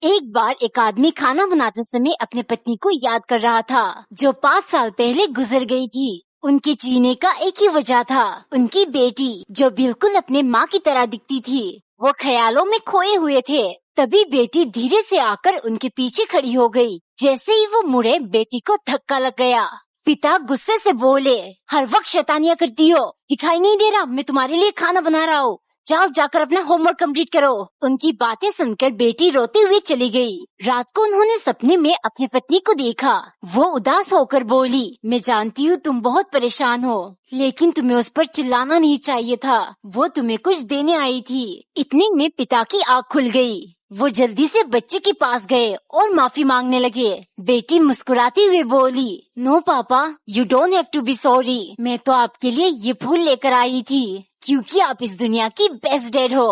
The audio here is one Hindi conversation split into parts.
एक बार एक आदमी खाना बनाते समय अपने पत्नी को याद कर रहा था जो 5 साल पहले गुजर गई थी। उनके जीने का एक ही वजह था, उनकी बेटी जो बिल्कुल अपने माँ की तरह दिखती थी। वो ख्यालों में खोए हुए थे। तभी बेटी धीरे से आकर उनके पीछे खड़ी हो गई। जैसे ही वो मुड़े बेटी को धक्का लग गया। पिता गुस्से से बोले, हर वक्त शैतानियाँ करती हो, दिखाई नहीं दे रहा मैं तुम्हारे लिए खाना बना रहा हूँ, जाओ जाकर अपना होमवर्क कंप्लीट करो। उनकी बातें सुनकर बेटी रोते हुए चली गई। रात को उन्होंने सपने में अपनी पत्नी को देखा। वो उदास होकर बोली, मैं जानती हूँ तुम बहुत परेशान हो, लेकिन तुम्हें उस पर चिल्लाना नहीं चाहिए था, वो तुम्हें कुछ देने आई थी। इतने में पिता की आँख खुल गई। वो जल्दी से बच्चे के पास गए और माफी मांगने लगे। बेटी मुस्कुराते हुए बोली, no papa, you don't have to be sorry, मैं तो आपके लिए ये फूल लेकर आई थी क्योंकि आप इस दुनिया की बेस्ट डैड हो।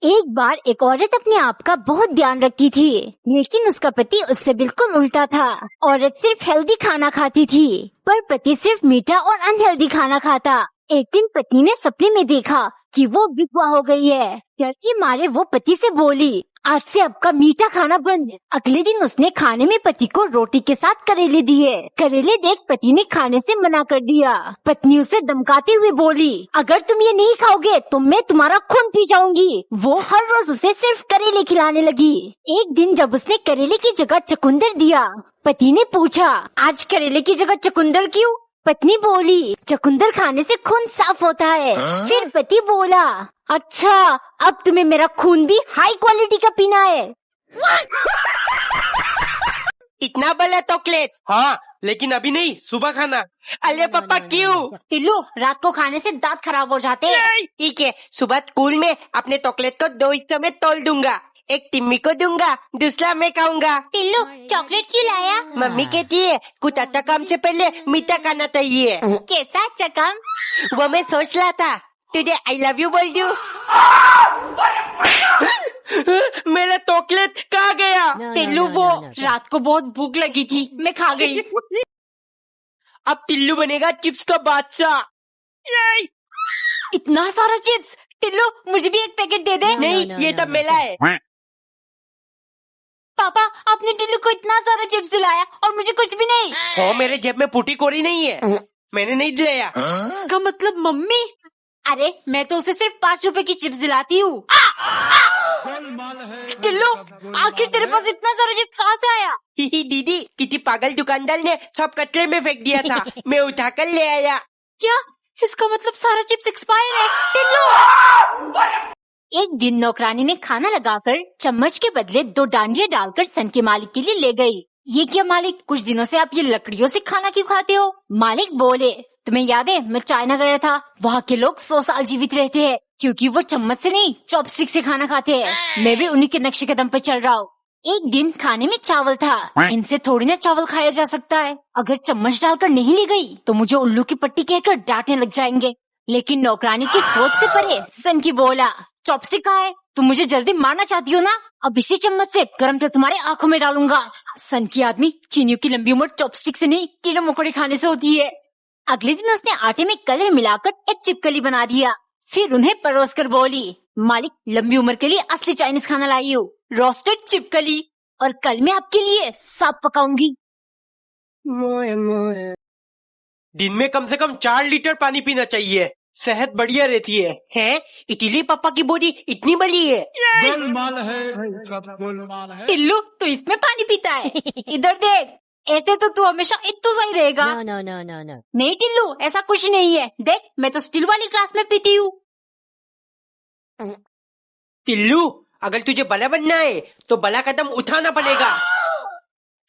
एक बार एक औरत अपने आप का बहुत ध्यान रखती थी, लेकिन उसका पति उससे बिल्कुल उल्टा था। औरत सिर्फ हेल्दी खाना खाती थी, पर पति सिर्फ मीठा और अनहेल्दी खाना खाता। एक दिन पत्नी ने सपने में देखा कि वो विधवा हो गई है। डर के मारे वो पति से बोली, आज से आपका मीठा खाना बंद। अगले दिन उसने खाने में पति को रोटी के साथ करेले दिए। करेले देख पति ने खाने से मना कर दिया। पत्नी उसे धमकाते हुए बोली, अगर तुम ये नहीं खाओगे तो मैं तुम्हारा खून पी जाऊंगी। वो हर रोज उसे सिर्फ करेले खिलाने लगी। एक दिन जब उसने करेले की जगह चुकंदर दिया, पति ने पूछा, आज करेले की जगह चुकंदर क्यों? पत्नी बोली, चुकंदर खाने से खून साफ होता है। फिर पति बोला, अच्छा अब तुम्हें मेरा खून भी हाई क्वालिटी का पीना है। इतना बड़ा चॉकलेट? हाँ, लेकिन अभी नहीं, सुबह खाना। अरे पापा क्यों? टिल्लू, रात को खाने से दांत खराब हो जाते हैं। ठीक है, सुबह स्कूल में अपने चॉकलेट को 2 हिस्सों में तोड़ दूंगा, एक टिम्मी को दूंगा, दूसरा मैं खाऊंगा। टिल्लू, चॉकलेट क्यों लाया? मम्मी कहती है कुछ अच्छा काम से पहले मीठा खाना चाहिए। कैसा अच्छा काम? वो मैं सोच रहा था तुझे आई लव यू बोल दूं। मेरा चॉकलेट कहाँ गया? टिल्लू, वो रात को बहुत भूख लगी थी, मैं खा गई। अब टिल्लू बनेगा चिप्स का बादशाह। इतना सारा चिप्स? टिल्लू, मुझे भी एक पैकेट दे दे। नहीं, ये तब मेरा है। पापा, आपने टिल्लू को इतना सारा चिप्स दिलाया और मुझे कुछ भी नहीं। हाँ, मेरे जेब में फूटी कोरी नहीं है, मैंने नहीं दिलाया। इसका मतलब मम्मी? अरे मैं तो उसे सिर्फ 5 रुपए की चिप्स दिलाती हूँ। टिल्लू, आखिर तेरे पास इतना सारा चिप्स कहाँ से आया? दीदी, किसी पागल दुकानदार ने सब कचरे में फेंक दिया था, मैं उठा कर ले आया। क्या? इसका मतलब सारा चिप्स एक्सपायर है। टिल्लू! एक दिन नौकरानी ने खाना लगाकर चम्मच के बदले 2 डांडियां डालकर सन के मालिक के लिए ले गई। ये क्या मालिक, कुछ दिनों से आप ये लकड़ियों से खाना क्यों खाते हो? मालिक बोले, तुम्हें याद है मैं चाइना गया था, वहाँ के लोग 100 साल जीवित रहते हैं क्योंकि वो चम्मच से नहीं चॉपस्टिक से खाना खाते हैं। मैं भी उन्हीं के नक्शे कदम पर चल रहा हूँ। एक दिन खाने में चावल था, इनसे थोड़ी ना चावल खाया जा सकता है। अगर चम्मच डालकर नहीं ली गई तो मुझे उल्लू की पट्टी कहकर डांटने लग जाएंगे। लेकिन नौकरानी की सोच से परे सन की बोला, चॉपस्टिक कहाँ है? तुम मुझे जल्दी मारना चाहती हो ना? अब इसी चम्मच से गरम तेल तुम्हारे आंखों में डालूंगा। सन की आदमी, चीनियों की लंबी उम्र चॉपस्टिक से नहीं कीड़े मकोड़े खाने से होती है। अगले दिन उसने आटे में कलर मिलाकर एक चिपकली बना दिया। फिर उन्हें परोस कर बोली, मालिक लंबी उम्र के लिए असली चाइनीज खाना लाई हूँ, रोस्टेड चिपकली, और कल मैं आपके लिए सांप पकाऊंगी। दिन में कम से कम 4 लीटर पानी पीना चाहिए, सेहत बढ़िया रहती है। हैं? इसीलिए पापा की बॉडी इतनी बड़ी है। टिल्लू, तो इसमें पानी पीता है? इधर देख, ऐसे तो तू हमेशा इतना सही रहेगा। No. नहीं टिल्लू, ऐसा कुछ नहीं है, देख मैं तो स्टील वाली ग्लास में पीती हूँ। टिल्लू, अगर तुझे बड़ा बनना है तो बड़ा कदम उठाना पड़ेगा।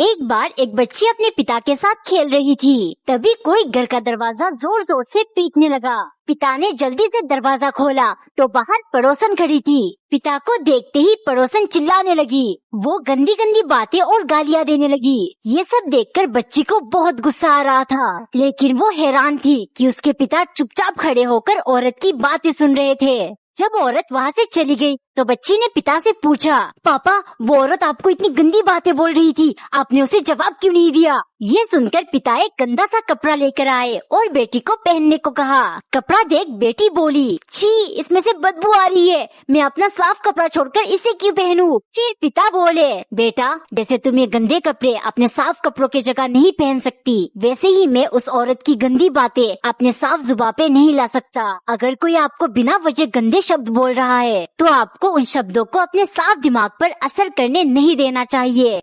एक बार एक बच्ची अपने पिता के साथ खेल रही थी, तभी कोई घर का दरवाजा जोर जोर से पीटने लगा। पिता ने जल्दी से दरवाजा खोला तो बाहर पड़ोसन खड़ी थी। पिता को देखते ही पड़ोसन चिल्लाने लगी, वो गंदी गंदी बातें और गालियां देने लगी। ये सब देखकर बच्ची को बहुत गुस्सा आ रहा था, लेकिन वो हैरान थी कि उसके पिता चुपचाप खड़े होकर औरत की बातें सुन रहे थे। जब औरत वहाँ से चली गई तो बच्ची ने पिता से पूछा, पापा वो औरत आपको इतनी गंदी बातें बोल रही थी, आपने उसे जवाब क्यों नहीं दिया? ये सुनकर पिता एक गंदा सा कपड़ा लेकर आए और बेटी को पहनने को कहा। कपड़ा देख बेटी बोली, छी इसमें से बदबू आ रही है, मैं अपना साफ कपड़ा छोड़कर इसे क्यों पहनूं? फिर पिता बोले, बेटा जैसे तुम ये गंदे कपड़े अपने साफ कपड़ों की जगह नहीं पहन सकती, वैसे ही मैं उस औरत की गंदी बातें अपने साफ जुबान पे नहीं ला सकता। अगर कोई आपको बिना वजह गंदे शब्द बोल रहा है तो आपको उन शब्दों को अपने साफ दिमाग पर असर करने नहीं देना चाहिए।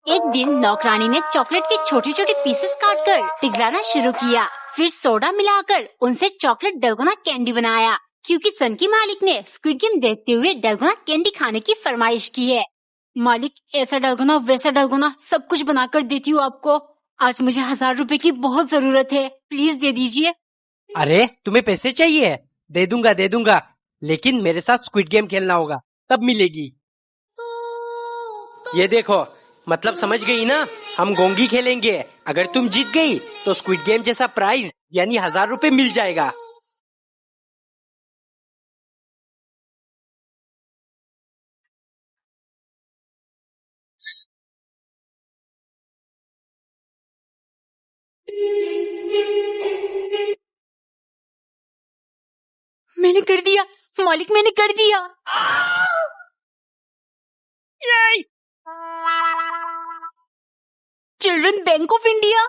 एक दिन नौकरानी ने चॉकलेट के छोटे छोटे पीसेस काटकर पिघलाना शुरू किया, फिर सोडा मिलाकर उनसे चॉकलेट डलगोना कैंडी बनाया, क्योंकि सन की मालिक ने स्क्विड गेम देखते हुए डलगोना कैंडी खाने की फरमाइश की है। मालिक ऐसा डलगोना वैसा डलगोना सब कुछ बनाकर देती हूँ आपको, आज मुझे 1000 रुपए की बहुत जरूरत है, प्लीज दे दीजिए। अरे तुम्हें पैसे चाहिए? दे दूंगा, लेकिन मेरे साथ स्क्विड गेम खेलना होगा, तब मिलेगी। ये देखो, मतलब समझ गई ना, हम गोंगी खेलेंगे। अगर तुम जीत गई तो स्क्विड गेम जैसा प्राइज यानी 1000 रुपए मिल जाएगा। मैंने कर दिया मालिक, मैंने कर दिया। Children bank of India.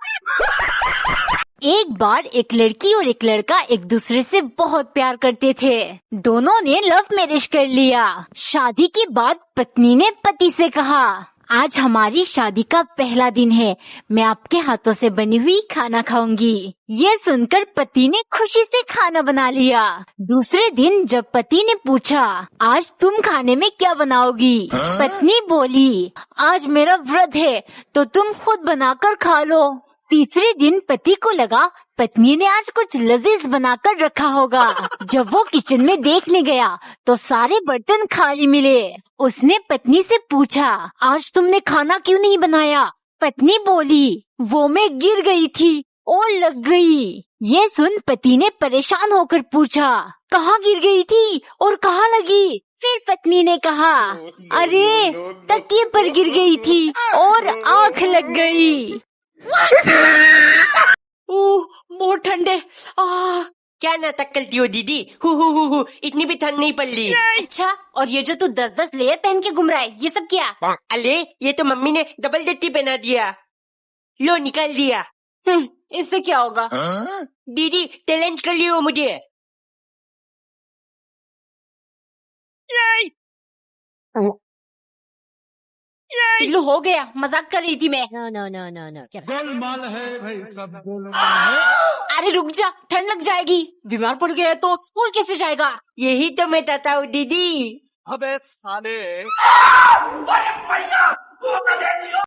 एक बार एक लड़की और एक लड़का एक दूसरे से बहुत प्यार करते थे। दोनों ने लव मैरिज कर लिया। शादी के बाद पत्नी ने पति से कहा, आज हमारी शादी का पहला दिन है, मैं आपके हाथों से बनी हुई खाना खाऊंगी। ये सुनकर पति ने खुशी से खाना बना लिया। दूसरे दिन जब पति ने पूछा, आज तुम खाने में क्या बनाओगी? पत्नी बोली, आज मेरा व्रत है तो तुम खुद बनाकर खा लो। तीसरे दिन पति को लगा पत्नी ने आज कुछ लजीज बनाकर रखा होगा। जब वो किचन में देखने गया तो सारे बर्तन खाली मिले। उसने पत्नी से पूछा, आज तुमने खाना क्यों नहीं बनाया? पत्नी बोली, वो मैं गिर गई थी और लग गई। ये सुन पति ने परेशान होकर पूछा, कहाँ गिर गई थी और कहाँ लगी? फिर पत्नी ने कहा, अरे तकिए पर गिर गई थी और आँख लग गई। बहुत ठंडे। क्या नाटक करती हो दीदी? हु, इतनी भी ठंड नहीं पड़ी। अच्छा, और ये जो तू 10-10 लेयर पहन के घूम रहा है, ये सब क्या? अरे ये तो मम्मी ने डबल डट्टी पहना दिया। लो निकाल दिया। इससे क्या होगा? दीदी चैलेंज कर लियो मुझे। टिल्लू हो गया, मजाक कर रही थी मैं। नो गोलमाल है भाई, सब गोलमाल है। अरे रुक जा, ठंड लग जाएगी। बीमार पड़ गया तो स्कूल कैसे जाएगा? यही तो मैं कहता हूँ दीदी। अबे साले।